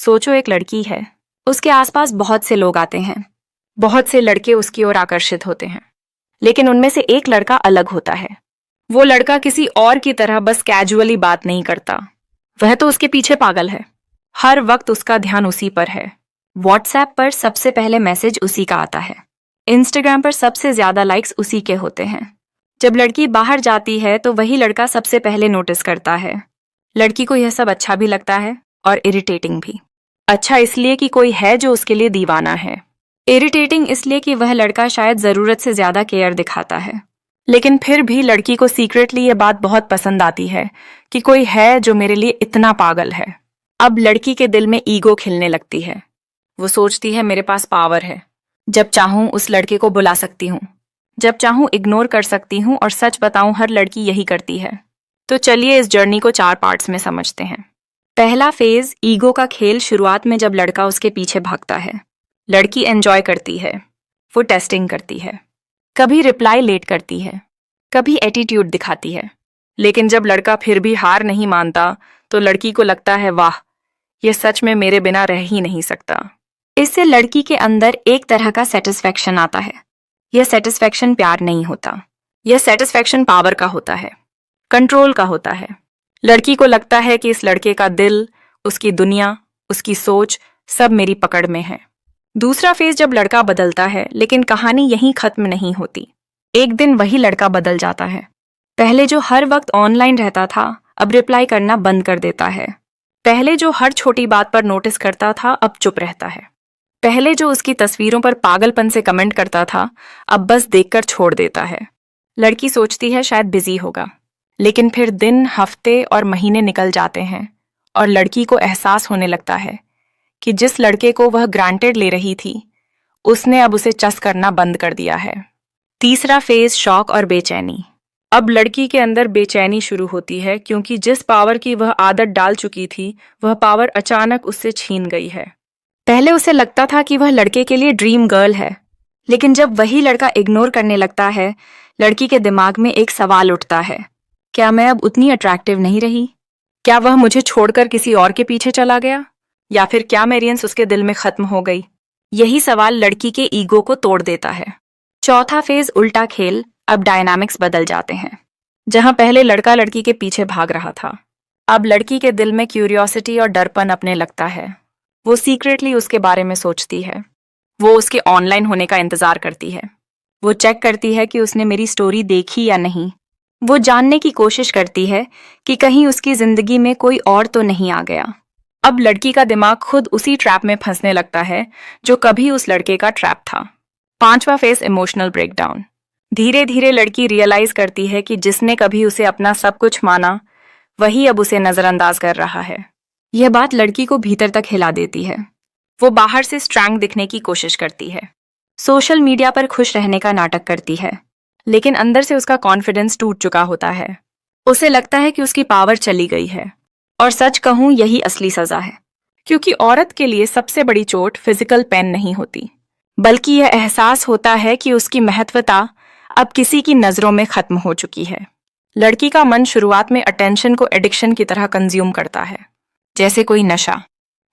सोचो, एक लड़की है, उसके आसपास बहुत से लोग आते हैं, बहुत से लड़के उसकी ओर आकर्षित होते हैं, लेकिन उनमें से एक लड़का अलग होता है। वो लड़का किसी और की तरह बस कैजुअली बात नहीं करता, वह तो उसके पीछे पागल है। हर वक्त उसका ध्यान उसी पर है। व्हाट्सएप पर सबसे पहले मैसेज उसी का आता है, इंस्टाग्राम पर सबसे ज्यादा लाइक्स उसी के होते हैं। जब लड़की बाहर जाती है तो वही लड़का सबसे पहले नोटिस करता है। लड़की को यह सब अच्छा भी लगता है और इरिटेटिंग भी। अच्छा इसलिए कि कोई है जो उसके लिए दीवाना है, इरिटेटिंग इसलिए कि वह लड़का शायद जरूरत से ज्यादा केयर दिखाता है। लेकिन फिर भी लड़की को सीक्रेटली यह बात बहुत पसंद आती है कि कोई है जो मेरे लिए इतना पागल है। अब लड़की के दिल में ईगो खिलने लगती है। वो सोचती है मेरे पास पावर है, जब चाहूं उस लड़के को बुला सकती हूँ, जब चाहूं इग्नोर कर सकती हूँ। और सच बताऊं, हर लड़की यही करती है। तो चलिए इस जर्नी को 4 पार्ट्स में समझते हैं। पहला फेज, ईगो का खेल। शुरुआत में जब लड़का उसके पीछे भागता है, लड़की एंजॉय करती है, वो टेस्टिंग करती है, कभी रिप्लाई लेट करती है, कभी एटीट्यूड दिखाती है। लेकिन जब लड़का फिर भी हार नहीं मानता तो लड़की को लगता है वाह, ये सच में मेरे बिना रह ही नहीं सकता। इससे लड़की के अंदर एक तरह का सेटिस्फैक्शन आता है। यह सेटिस्फैक्शन प्यार नहीं होता, यह सेटिस्फैक्शन पावर का होता है, कंट्रोल का होता है। लड़की को लगता है कि इस लड़के का दिल, उसकी दुनिया, उसकी सोच सब मेरी पकड़ में है। दूसरा फेज, जब लड़का बदलता है, लेकिन कहानी यहीं खत्म नहीं होती। एक दिन वही लड़का बदल जाता है। पहले जो हर वक्त ऑनलाइन रहता था, अब रिप्लाई करना बंद कर देता है। पहले जो हर छोटी बात पर नोटिस करता था, अब चुप रहता है। पहले जो उसकी तस्वीरों पर पागलपन से कमेंट करता था, अब बस देखकर छोड़ देता है। लड़की सोचती है शायद बिजी होगा, लेकिन फिर दिन, हफ्ते और महीने निकल जाते हैं और लड़की को एहसास होने लगता है कि जिस लड़के को वह ग्रांटेड ले रही थी, उसने अब उसे चस करना बंद कर दिया है। तीसरा फेज, शॉक और बेचैनी। अब लड़की के अंदर बेचैनी शुरू होती है, क्योंकि जिस पावर की वह आदत डाल चुकी थी, वह पावर अचानक उससे छीन गई है। पहले उसे लगता था कि वह लड़के के लिए ड्रीम गर्ल है, लेकिन जब वही लड़का इग्नोर करने लगता है, लड़की के दिमाग में एक सवाल उठता है, क्या मैं अब उतनी अट्रैक्टिव नहीं रही? क्या वह मुझे छोड़कर किसी और के पीछे चला गया? या फिर क्या मेरियंस उसके दिल में खत्म हो गई? यही सवाल लड़की के ईगो को तोड़ देता है। चौथा फेज, उल्टा खेल। अब डायनामिक्स बदल जाते हैं। जहां पहले लड़का लड़की के पीछे भाग रहा था, अब लड़की के दिल में क्यूरियोसिटी और डरपन अपने लगता है। वो सीक्रेटली उसके बारे में सोचती है। वो उसके ऑनलाइन होने का इंतजार करती है। वो चेक करती है कि उसने मेरी स्टोरी देखी या नहीं। वो जानने की कोशिश करती है कि कहीं उसकी जिंदगी में कोई और तो नहीं आ गया। अब लड़की का दिमाग खुद उसी ट्रैप में फंसने लगता है जो कभी उस लड़के का ट्रैप था। पांचवा फेज, इमोशनल ब्रेकडाउन। धीरे धीरे लड़की रियलाइज करती है कि जिसने कभी उसे अपना सब कुछ माना, वही अब उसे नजरअंदाज कर रहा है। यह बात लड़की को भीतर तक हिला देती है। वो बाहर से स्ट्रांग दिखने की कोशिश करती है, सोशल मीडिया पर खुश रहने का नाटक करती है, लेकिन अंदर से उसका कॉन्फिडेंस टूट चुका होता है। उसे लगता है कि उसकी पावर चली गई है। और सच कहूं, यही असली सजा है, क्योंकि औरत के लिए सबसे बड़ी चोट फिजिकल पेन नहीं होती, बल्कि यह एहसास होता है कि उसकी महत्वता अब किसी की नजरों में खत्म हो चुकी है। लड़की का मन शुरुआत में अटेंशन को एडिक्शन की तरह कंज्यूम करता है, जैसे कोई नशा।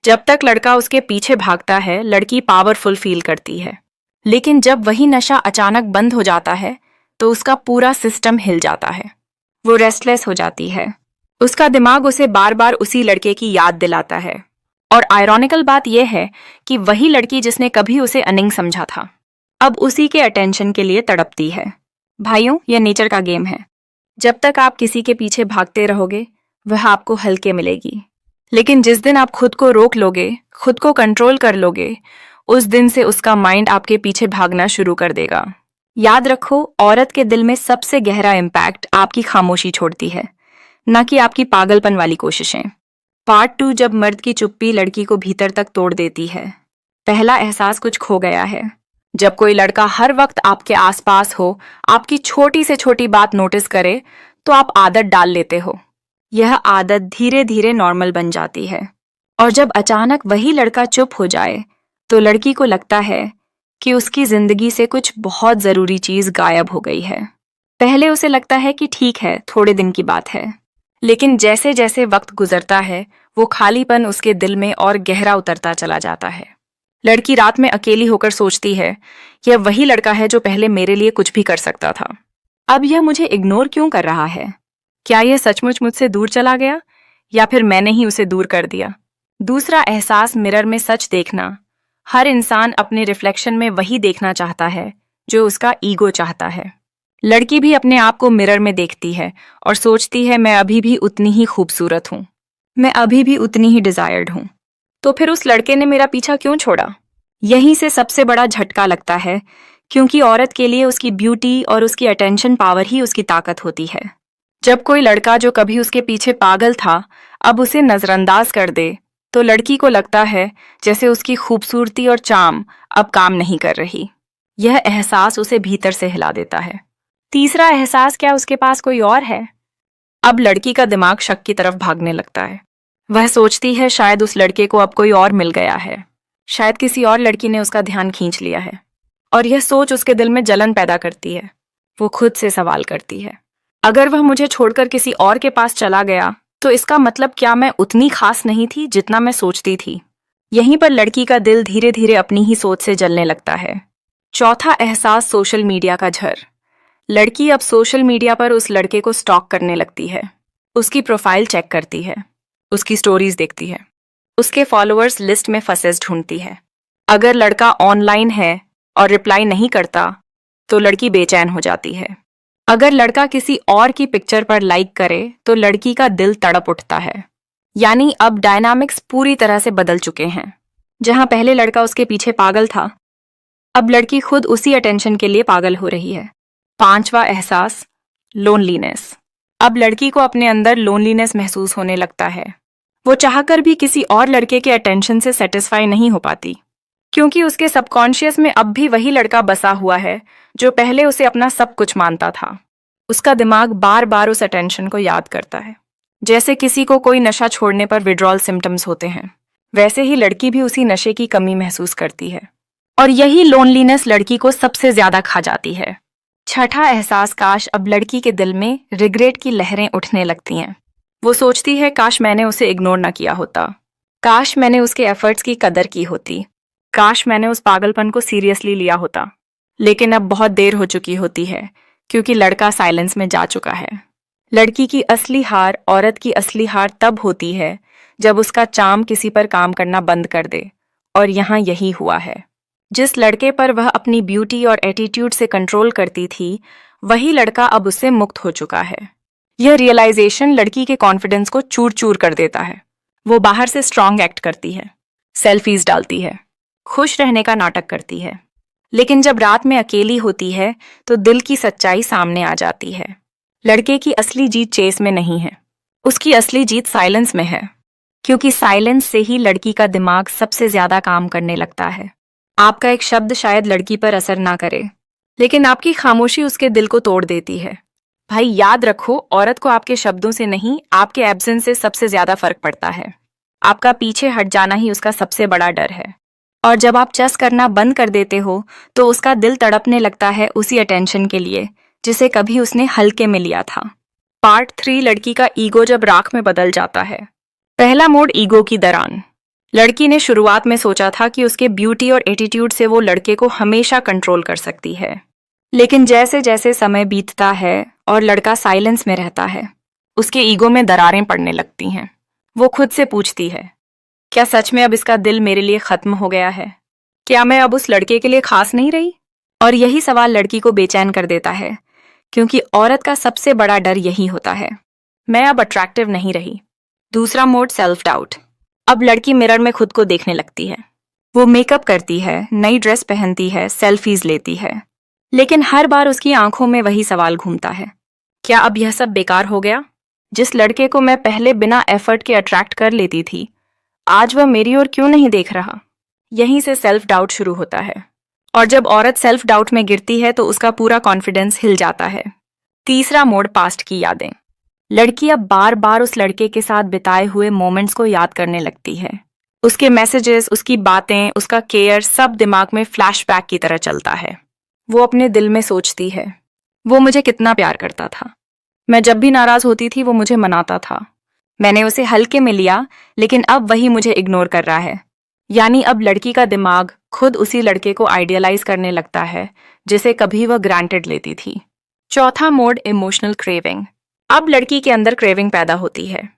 जब तक लड़का उसके पीछे भागता है, लड़की पावरफुल फील करती है, लेकिन जब वही नशा अचानक बंद हो जाता है तो उसका पूरा सिस्टम हिल जाता है। वो रेस्टलेस हो जाती है। उसका दिमाग उसे बार बार उसी लड़के की याद दिलाता है। और आयरॉनिकल बात यह है कि वही लड़की जिसने कभी उसे अनिंग समझा था, अब उसी के अटेंशन के लिए तड़पती है। भाइयों, यह नेचर का गेम है। जब तक आप किसी के पीछे भागते रहोगे, वह आपको हल्के मिलेगी, लेकिन जिस दिन आप खुद को रोक लोगे, खुद को कंट्रोल कर लोगे, उस दिन से उसका माइंड आपके पीछे भागना शुरू कर देगा। याद रखो, औरत के दिल में सबसे गहरा इम्पैक्ट आपकी खामोशी छोड़ती है, न कि आपकी पागलपन वाली कोशिशें। पार्ट 2, जब मर्द की चुप्पी लड़की को भीतर तक तोड़ देती है। पहला एहसास कुछ खो गया है। जब कोई लड़का हर वक्त आपके आसपास हो, आपकी छोटी से छोटी बात नोटिस करे, तो आप आदत डाल लेते हो। यह आदत धीरे धीरे नॉर्मल बन जाती है। और जब अचानक वही लड़का चुप हो जाए, तो लड़की को लगता है कि उसकी जिंदगी से कुछ बहुत जरूरी चीज गायब हो गई है। पहले उसे लगता है कि ठीक है, थोड़े दिन की बात है, लेकिन जैसे जैसे वक्त गुजरता है वो खालीपन उसके दिल में और गहरा उतरता चला जाता है। लड़की रात में अकेली होकर सोचती है, यह वही लड़का है जो पहले मेरे लिए कुछ भी कर सकता था। अब यह मुझे इग्नोर क्यों कर रहा है? क्या यह सचमुच मुझसे दूर चला गया या फिर मैंने ही उसे दूर कर दिया? दूसरा एहसास, मिरर में सच देखना। हर इंसान अपने रिफ्लेक्शन में वही देखना चाहता है जो उसका ईगो चाहता है। लड़की भी अपने आप को मिरर में देखती है और सोचती है, मैं अभी भी उतनी ही खूबसूरत हूं, मैं अभी भी उतनी ही डिजायर्ड हूं। तो फिर उस लड़के ने मेरा पीछा क्यों छोड़ा? यहीं से सबसे बड़ा झटका लगता है, क्योंकि औरत के लिए उसकी ब्यूटी और उसकी अटेंशन पावर ही उसकी ताकत होती है। जब कोई लड़का जो कभी उसके पीछे पागल था अब उसे नजरअंदाज कर दे तो लड़की को लगता है जैसे उसकी खूबसूरती और चार्म अब काम नहीं कर रही। यह एहसास उसे भीतर से हिला देता है। तीसरा एहसास, क्या उसके पास कोई और है? अब लड़की का दिमाग शक की तरफ भागने लगता है। वह सोचती है शायद उस लड़के को अब कोई और मिल गया है, शायद किसी और लड़की ने उसका ध्यान खींच लिया है। और यह सोच उसके दिल में जलन पैदा करती है। वो खुद से सवाल करती है, अगर वह मुझे छोड़कर किसी और के पास चला गया तो इसका मतलब क्या मैं उतनी खास नहीं थी जितना मैं सोचती थी? यहीं पर लड़की का दिल धीरे धीरे अपनी ही सोच से जलने लगता है। चौथा एहसास, सोशल मीडिया का झर। लड़की अब सोशल मीडिया पर उस लड़के को स्टॉक करने लगती है। उसकी प्रोफाइल चेक करती है, उसकी स्टोरीज देखती है, उसके फॉलोअर्स लिस्ट में फसेस ढूंढती है। अगर लड़का ऑनलाइन है और रिप्लाई नहीं करता तो लड़की बेचैन हो जाती है। अगर लड़का किसी और की पिक्चर पर लाइक करे तो लड़की का दिल तड़प उठता है। यानी अब डायनामिक्स पूरी तरह से बदल चुके हैं। जहां पहले लड़का उसके पीछे पागल था, अब लड़की खुद उसी अटेंशन के लिए पागल हो रही है। पांचवा एहसास, लोनलीनेस। अब लड़की को अपने अंदर लोनलीनेस महसूस होने लगता है। वो चाहकर भी किसी और लड़के के अटेंशन से सेटिस्फाई नहीं हो पाती, क्योंकि उसके सबकॉन्शियस में अब भी वही लड़का बसा हुआ है जो पहले उसे अपना सब कुछ मानता था। उसका दिमाग बार बार उस अटेंशन को याद करता है। जैसे किसी को कोई नशा छोड़ने पर विड्रॉल सिम्टम्स होते हैं, वैसे ही लड़की भी उसी नशे की कमी महसूस करती है। और यही लोनलीनेस लड़की को सबसे ज्यादा खा जाती है। छठा एहसास, काश। अब लड़की के दिल में रिग्रेट की लहरें उठने लगती हैं। वो सोचती है, काश मैंने उसे इग्नोर न किया होता, काश मैंने उसके एफर्ट्स की कदर की होती, काश मैंने उस पागलपन को सीरियसली लिया होता। लेकिन अब बहुत देर हो चुकी होती है, क्योंकि लड़का साइलेंस में जा चुका है। लड़की की असली हार, औरत की असली हार तब होती है जब उसका चार्म किसी पर काम करना बंद कर दे। और यहाँ यही हुआ है। जिस लड़के पर वह अपनी ब्यूटी और एटीट्यूड से कंट्रोल करती थी, वही लड़का अब उससे मुक्त हो चुका है। यह रियलाइजेशन लड़की के कॉन्फिडेंस को चूर चूर कर देता है। वो बाहर से स्ट्रांग एक्ट करती है, सेल्फीज डालती है, खुश रहने का नाटक करती है। लेकिन जब रात में अकेली होती है तो दिल की सच्चाई सामने आ जाती है। लड़के की असली जीत चेस में नहीं है, उसकी असली जीत साइलेंस में है। क्योंकि साइलेंस से ही लड़की का दिमाग सबसे ज्यादा काम करने लगता है। आपका एक शब्द शायद लड़की पर असर ना करे, लेकिन आपकी खामोशी उसके दिल को तोड़ देती है। भाई याद रखो, औरत को आपके शब्दों से नहीं, आपके एब्सेंस से सबसे ज्यादा फर्क पड़ता है। आपका पीछे हट जाना ही उसका सबसे बड़ा डर है। और जब आप चस करना बंद कर देते हो तो उसका दिल तड़पने लगता है उसी अटेंशन के लिए जिसे कभी उसने हल्के में लिया था। पार्ट 3, लड़की का ईगो जब राख में बदल जाता है। पहला मोड़, ईगो की दरार। लड़की ने शुरुआत में सोचा था कि उसके ब्यूटी और एटीट्यूड से वो लड़के को हमेशा कंट्रोल कर सकती है। लेकिन जैसे जैसे समय बीतता है और लड़का साइलेंस में रहता है, उसके ईगो में दरारें पड़ने लगती हैं। वो खुद से पूछती है, क्या सच में अब इसका दिल मेरे लिए खत्म हो गया है? क्या मैं अब उस लड़के के लिए खास नहीं रही? और यही सवाल लड़की को बेचैन कर देता है, क्योंकि औरत का सबसे बड़ा डर यही होता है, मैं अब अट्रैक्टिव नहीं रही। दूसरा मोड, सेल्फ डाउट। अब लड़की मिरर में खुद को देखने लगती है। वो मेकअप करती है, नई ड्रेस पहनती है, सेल्फीज लेती है, लेकिन हर बार उसकी आंखों में वही सवाल घूमता है, क्या अब यह सब बेकार हो गया? जिस लड़के को मैं पहले बिना एफर्ट के अट्रैक्ट कर लेती थी, आज वह मेरी ओर क्यों नहीं देख रहा? यहीं से सेल्फ डाउट शुरू होता है। और जब औरत सेल्फ डाउट में गिरती है तो उसका पूरा कॉन्फिडेंस हिल जाता है। तीसरा मोड, पास्ट की यादें। लड़की अब बार बार उस लड़के के साथ बिताए हुए मोमेंट्स को याद करने लगती है। उसके मैसेजेस, उसकी बातें, उसका केयर, सब दिमाग में फ्लैशबैक की तरह चलता है। वो अपने दिल में सोचती है, वो मुझे कितना प्यार करता था, मैं जब भी नाराज होती थी वो मुझे मनाता था। मैंने उसे हल्के में लिया, लेकिन अब वही मुझे इग्नोर कर रहा है। यानी अब लड़की का दिमाग खुद उसी लड़के को आइडियलाइज करने लगता है जिसे कभी वह ग्रांटेड लेती थी। चौथा मोड, इमोशनल क्रेविंग। अब लड़की के अंदर क्रेविंग पैदा होती है।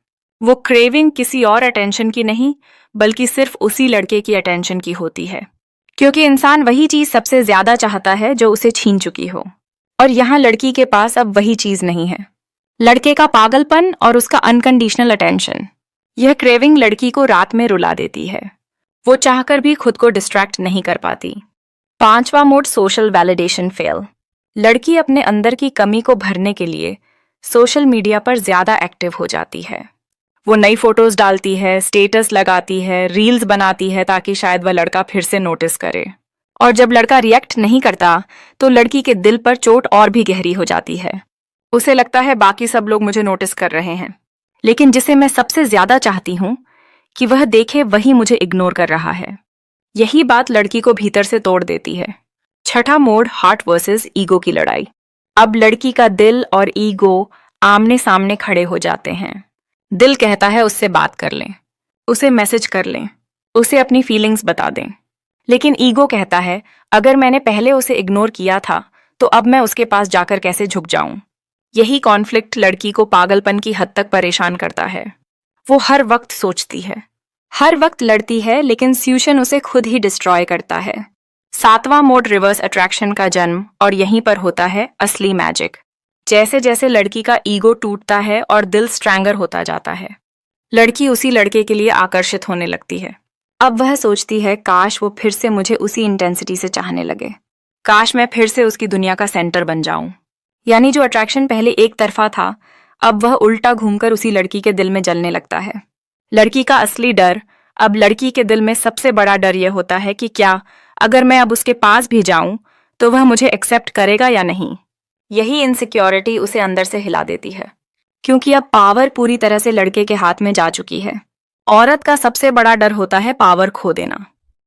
वो क्रेविंग किसी और अटेंशन की नहीं, बल्कि सिर्फ उसी लड़के की अटेंशन की होती है, क्योंकि इंसान वही चीज सबसे ज्यादा चाहता है जो उसे छीन चुकी हो। और यहाँ लड़की के पास अब वही चीज नहीं है। लड़के का पागलपन और उसका अनकंडीशनल अटेंशन। यह क्रेविंग लड़की को रात में रुला देती है। वो चाहकर भी खुद को डिस्ट्रैक्ट नहीं कर पाती। पांचवा मोड, सोशल वैलिडेशन फेल। लड़की अपने अंदर की कमी को भरने के लिए सोशल मीडिया पर ज्यादा एक्टिव हो जाती है। वो नई फोटोज डालती है, स्टेटस लगाती है, रील्स बनाती है ताकि शायद वह लड़का फिर से नोटिस करे। और जब लड़का रिएक्ट नहीं करता तो लड़की के दिल पर चोट और भी गहरी हो जाती है। उसे लगता है बाकी सब लोग मुझे नोटिस कर रहे हैं, लेकिन जिसे मैं सबसे ज्यादा चाहती हूं कि वह देखे वही मुझे इग्नोर कर रहा है। यही बात लड़की को भीतर से तोड़ देती है। छठा मोड, हार्ट वर्सेस ईगो की लड़ाई। अब लड़की का दिल और ईगो आमने सामने खड़े हो जाते हैं। दिल कहता है उससे बात कर लें, उसे मैसेज कर लें, उसे अपनी फीलिंग्स बता दें। लेकिन ईगो कहता है अगर मैंने पहले उसे इग्नोर किया था तो अब मैं उसके पास जाकर कैसे झुक जाऊं। यही कॉन्फ्लिक्ट लड़की को पागलपन की हद तक परेशान करता है। वो हर वक्त सोचती है, हर वक्त लड़ती है, लेकिन स्यूशन उसे खुद ही डिस्ट्रॉय करता है। सातवां मोड, रिवर्स अट्रैक्शन का जन्म, और यहीं पर होता है असली मैजिक। जैसे जैसे लड़की का ईगो टूटता है और दिल स्ट्रैंगर होता जाता है, लड़की उसी लड़के के लिए आकर्षित होने लगती है। अब वह सोचती है काश वो फिर से मुझे उसी इंटेंसिटी से चाहने लगे, काश मैं फिर से उसकी दुनिया का सेंटर बन जाऊं। यानी जो अट्रैक्शन पहले एक तरफा था, अब वह उल्टा घूमकर उसी लड़की के दिल में जलने लगता है। लड़की का असली डर, अब लड़की के दिल में सबसे बड़ा डर यह होता है कि क्या अगर मैं अब उसके पास भी जाऊं तो वह मुझे एक्सेप्ट करेगा या नहीं। यही इनसिक्योरिटी उसे अंदर से हिला देती है, क्योंकि अब पावर पूरी तरह से लड़के के हाथ में जा चुकी है। औरत का सबसे बड़ा डर होता है पावर खो देना।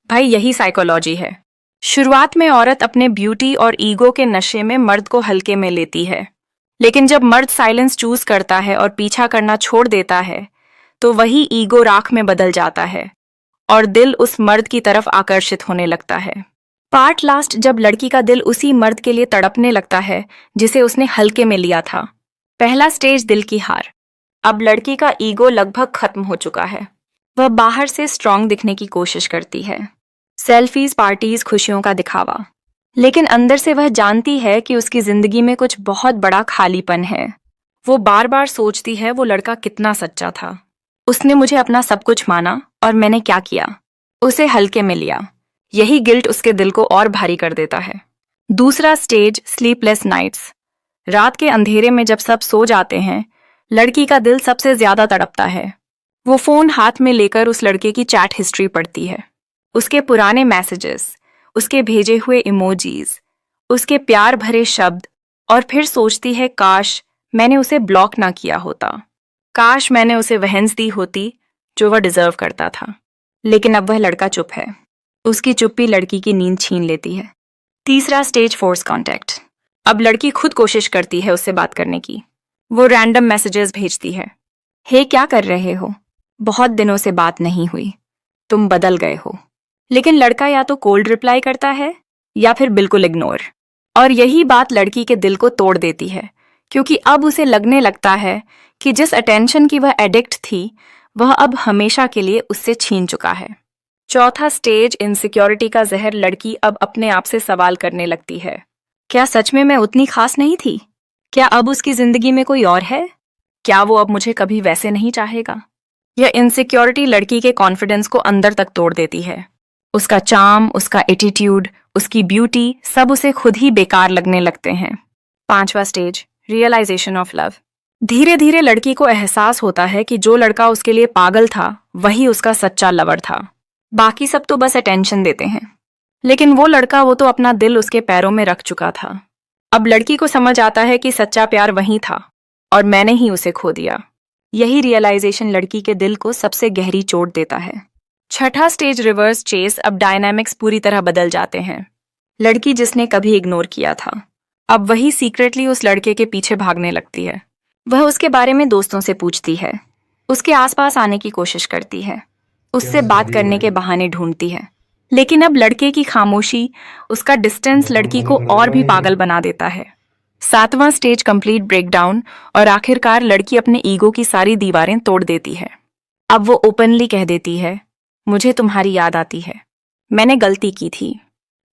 भाई यही साइकोलॉजी है। शुरुआत में औरत अपने ब्यूटी और ईगो के नशे में मर्द को हल्के में लेती है, लेकिन जब मर्द साइलेंस चूज करता है और पीछा करना छोड़ देता है तो वही ईगो राख में बदल जाता है और दिल उस मर्द की तरफ आकर्षित होने लगता है। पार्ट लास्ट, जब लड़की का दिल उसी मर्द के लिए तड़पने लगता है जिसे उसने हल्के में लिया था। पहला स्टेज, दिल की हार। अब लड़की का ईगो लगभग खत्म हो चुका है। वह बाहर से स्ट्रांग दिखने की कोशिश करती है, सेल्फीज, पार्टीज, खुशियों का दिखावा, लेकिन अंदर से वह जानती है कि उसकी जिंदगी में कुछ बहुत बड़ा खालीपन है। वो बार बार सोचती है वो लड़का कितना सच्चा था, उसने मुझे अपना सब कुछ माना और मैंने क्या किया, उसे हल्के में लिया। यही गिल्ट उसके दिल को और भारी कर देता है। दूसरा स्टेज, स्लीपलेस नाइट्स। रात के अंधेरे में जब सब सो जाते हैं, लड़की का दिल सबसे ज्यादा तड़पता है। वो फोन हाथ में लेकर उस लड़के की चैट हिस्ट्री पढ़ती है, उसके पुराने मैसेजेस, उसके भेजे हुए इमोजीज, उसके प्यार भरे शब्द, और फिर सोचती है काश मैंने उसे ब्लॉक ना किया होता, काश मैंने उसे वहंस दी होती जो वह डिजर्व करता था। लेकिन अब वह लड़का चुप है। उसकी चुप्पी लड़की की नींद छीन लेती है। तीसरा स्टेज, फोर्स कांटेक्ट। अब लड़की खुद कोशिश करती है उससे बात करने की। वो रैंडम मैसेजेस भेजती है, हे क्या कर रहे हो, बहुत दिनों से बात नहीं हुई, तुम बदल गए हो। लेकिन लड़का या तो कोल्ड रिप्लाई करता है या फिर बिल्कुल इग्नोर। और यही बात लड़की के दिल को तोड़ देती है, क्योंकि अब उसे लगने लगता है कि जिस अटेंशन की वह एडिक्ट थी वह अब हमेशा के लिए उससे छीन चुका है। चौथा स्टेज, इनसिक्योरिटी का जहर। लड़की अब अपने आप से सवाल करने लगती है, क्या सच में मैं उतनी खास नहीं थी? क्या अब उसकी जिंदगी में कोई और है? क्या वो अब मुझे कभी वैसे नहीं चाहेगा? यह इनसिक्योरिटी लड़की के कॉन्फिडेंस को अंदर तक तोड़ देती है। उसका चार्म, उसका एटीट्यूड, उसकी ब्यूटी, सब उसे खुद ही बेकार लगने लगते हैं। पांचवा स्टेज, रियलाइजेशन ऑफ लव। धीरे धीरे लड़की को एहसास होता है कि जो लड़का उसके लिए पागल था वही उसका सच्चा लवर था। बाकी सब तो बस अटेंशन देते हैं, लेकिन वो लड़का, वो तो अपना दिल उसके पैरों में रख चुका था। अब लड़की को समझ आता है कि सच्चा प्यार वही था और मैंने ही उसे खो दिया। यही रियलाइजेशन लड़की के दिल को सबसे गहरी चोट देता है। छठा स्टेज, रिवर्स चेस। अब डायनामिक्स पूरी तरह बदल जाते हैं। लड़की जिसने कभी इग्नोर किया था अब वही सीक्रेटली उस लड़के के पीछे भागने लगती है। वह उसके बारे में दोस्तों से पूछती है, उसके आसपास आने की कोशिश करती है, उससे बात करने के बहाने ढूंढती है। लेकिन अब लड़के की खामोशी, उसका डिस्टेंस लड़की को और भी पागल बना देता है। 7वां स्टेज कंप्लीट ब्रेकडाउन, और आखिरकार लड़की अपने ईगो की सारी दीवारें तोड़ देती है। अब वो ओपनली कह देती है, मुझे तुम्हारी याद आती है, मैंने गलती की थी,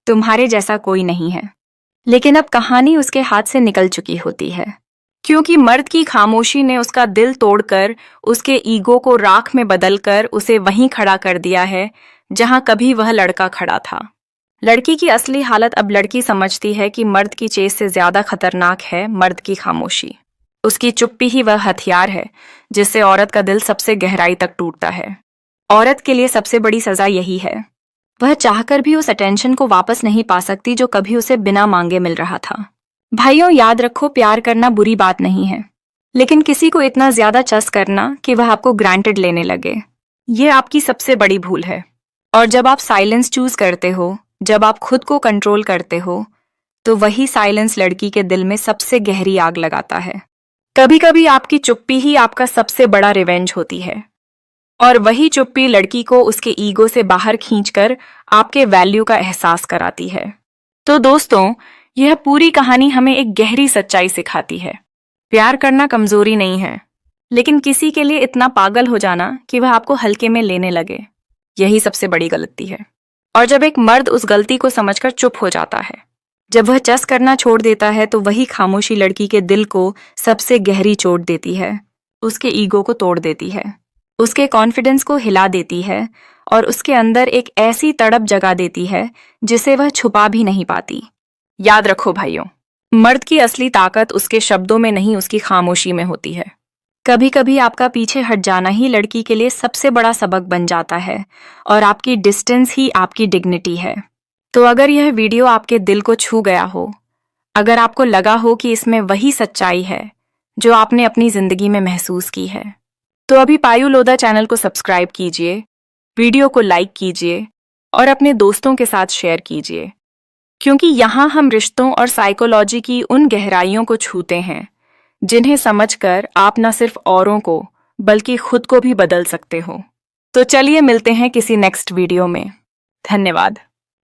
तुम्हारे जैसा कोई नहीं है। लेकिन अब कहानी उसके हाथ से निकल चुकी होती है, क्योंकि मर्द की खामोशी ने उसका दिल तोड़कर, उसके ईगो को राख में बदलकर उसे वहीं खड़ा कर दिया है जहां कभी वह लड़का खड़ा था। लड़की की असली हालत अब लड़की समझती है कि मर्द की चेस से ज्यादा खतरनाक है मर्द की खामोशी। उसकी चुप्पी ही वह हथियार है जिससे औरत का दिल सबसे गहराई तक टूटता है। औरत के लिए सबसे बड़ी सजा यही है, वह चाहकर भी उस अटेंशन को वापस नहीं पा सकती जो कभी उसे बिना मांगे मिल रहा था। भाइयों, याद रखो, प्यार करना बुरी बात नहीं है, लेकिन किसी को इतना ज्यादा चस करना कि वह आपको ग्रांटेड लेने लगे, यह आपकी सबसे बड़ी भूल है। और जब आप साइलेंस चूज करते हो, जब आप खुद को कंट्रोल करते हो, तो वही साइलेंस लड़की के दिल में सबसे गहरी आग लगाता है। कभी कभी आपकी चुप्पी ही आपका सबसे बड़ा रिवेंज होती है, और वही चुप्पी लड़की को उसके ईगो से बाहर खींचकर आपके वैल्यू का एहसास कराती है। तो दोस्तों, यह पूरी कहानी हमें एक गहरी सच्चाई सिखाती है। प्यार करना कमजोरी नहीं है, लेकिन किसी के लिए इतना पागल हो जाना कि वह आपको हल्के में लेने लगे, यही सबसे बड़ी गलती है। और जब एक मर्द उस गलती को समझकर चुप हो जाता है, जब वह चस करना छोड़ देता है, तो वही खामोशी लड़की के दिल को सबसे गहरी चोट देती है, उसके ईगो को तोड़ देती है, उसके कॉन्फिडेंस को हिला देती है, और उसके अंदर एक ऐसी तड़प जगा देती है जिसे वह छुपा भी नहीं पाती। याद रखो भाइयों, मर्द की असली ताकत उसके शब्दों में नहीं, उसकी खामोशी में होती है। कभी कभी आपका पीछे हट जाना ही लड़की के लिए सबसे बड़ा सबक बन जाता है, और आपकी डिस्टेंस ही आपकी डिग्निटी है। तो अगर यह वीडियो आपके दिल को छू गया हो, अगर आपको लगा हो कि इसमें वही सच्चाई है जो आपने अपनी जिंदगी में महसूस की है, तो अभी पायु लोधा चैनल को सब्सक्राइब कीजिए, वीडियो को लाइक कीजिए और अपने दोस्तों के साथ शेयर कीजिए, क्योंकि यहाँ हम रिश्तों और साइकोलॉजी की उन गहराइयों को छूते हैं जिन्हें समझकर आप न सिर्फ औरों को बल्कि खुद को भी बदल सकते हो। तो चलिए मिलते हैं किसी नेक्स्ट वीडियो में। धन्यवाद।